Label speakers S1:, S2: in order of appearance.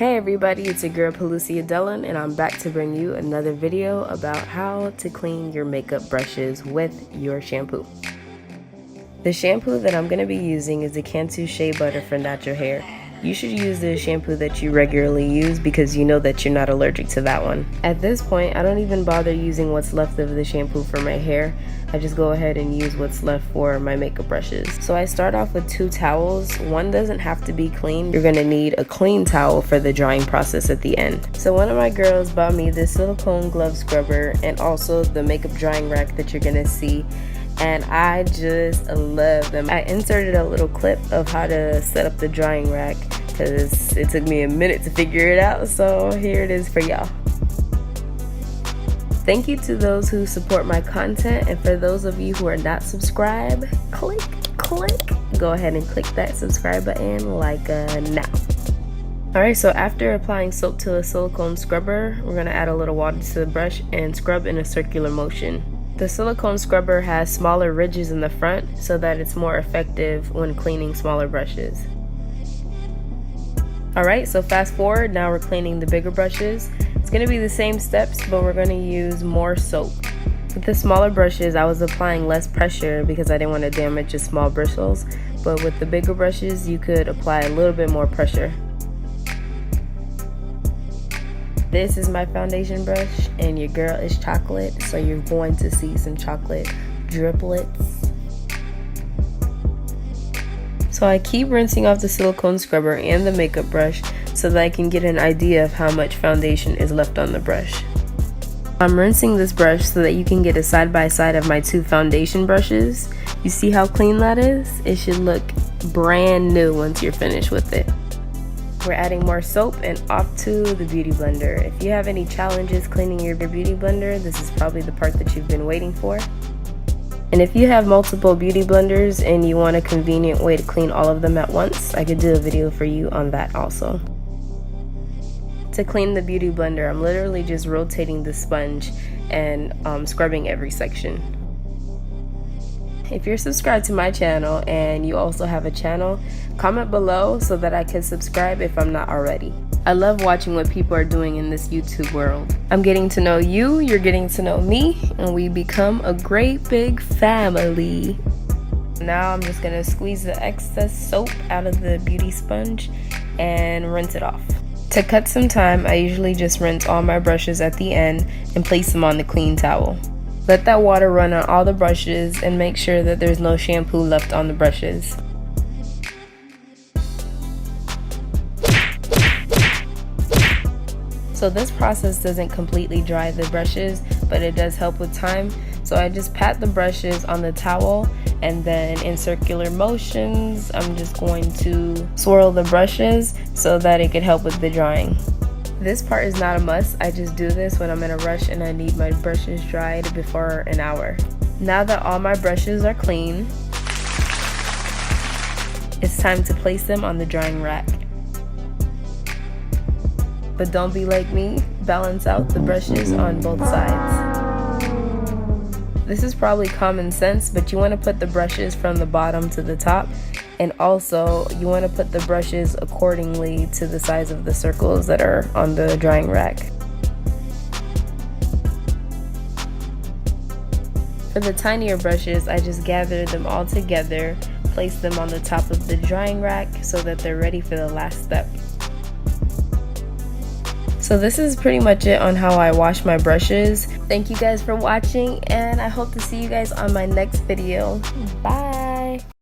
S1: Hey everybody, it's your girl Pelucia Delin, and I'm back to bring you another video about how to clean your makeup brushes with your shampoo. The shampoo that I'm going to be using is the Cantu Shea Butter for natural hair. You should use the shampoo that you regularly use because you know that you're not allergic to that one. At this point, I don't even bother using what's left of the shampoo for my hair. I just go ahead and use what's left for my makeup brushes. So I start off with 2 towels. One doesn't have to be clean. You're gonna need a clean towel for the drying process at the end. So one of my girls bought me this silicone glove scrubber and also the makeup drying rack that you're gonna see. And I just love them. I inserted a little clip of how to set up the drying rack because it took me a minute to figure it out, so here it is for y'all. Thank you to those who support my content, and for those of you who are not subscribed, click, go ahead and click that subscribe button like now. Alright, so after applying soap to a silicone scrubber, we're going to add a little water to the brush and scrub in a circular motion. The silicone scrubber has smaller ridges in the front so that it's more effective when cleaning smaller brushes. Alright, so fast forward, now we're cleaning the bigger brushes. It's going to be the same steps, but we're going to use more soap. With the smaller brushes, I was applying less pressure because I didn't want to damage the small bristles, but with the bigger brushes, you could apply a little bit more pressure. This is my foundation brush, and your girl is chocolate, so you're going to see some chocolate driplets. So I keep rinsing off the silicone scrubber and the makeup brush so that I can get an idea of how much foundation is left on the brush. I'm rinsing this brush so that you can get a side-by-side of my 2 foundation brushes. You see how clean that is? It should look brand new once you're finished with it. We're adding more soap and off to the beauty blender. If you have any challenges cleaning your beauty blender, this is probably the part that you've been waiting for. And if you have multiple beauty blenders and you want a convenient way to clean all of them at once, I could do a video for you on that also. To clean the beauty blender, I'm literally just rotating the sponge and scrubbing every section. If you're subscribed to my channel and you also have a channel, comment below so that I can subscribe if I'm not already. I love watching what people are doing in this YouTube world. I'm getting to know you, you're getting to know me, and we become a great big family. Now I'm just gonna squeeze the excess soap out of the beauty sponge and rinse it off. To cut some time, I usually just rinse all my brushes at the end and place them on the clean towel. Let that water run on all the brushes and make sure that there's no shampoo left on the brushes. So this process doesn't completely dry the brushes, but it does help with time. So I just pat the brushes on the towel, and then in circular motions, I'm just going to swirl the brushes so that it could help with the drying. This part is not a must. I just do this when I'm in a rush and I need my brushes dried before an hour. Now that all my brushes are clean, it's time to place them on the drying rack. But don't be like me, balance out the brushes on both sides. This is probably common sense, but you want to put the brushes from the bottom to the top, and also you want to put the brushes accordingly to the size of the circles that are on the drying rack. For the tinier brushes, I just gather them all together, place them on the top of the drying rack so that they're ready for the last step. So this is pretty much it on how I wash my brushes. Thank you guys for watching, and I hope to see you guys on my next video. Bye!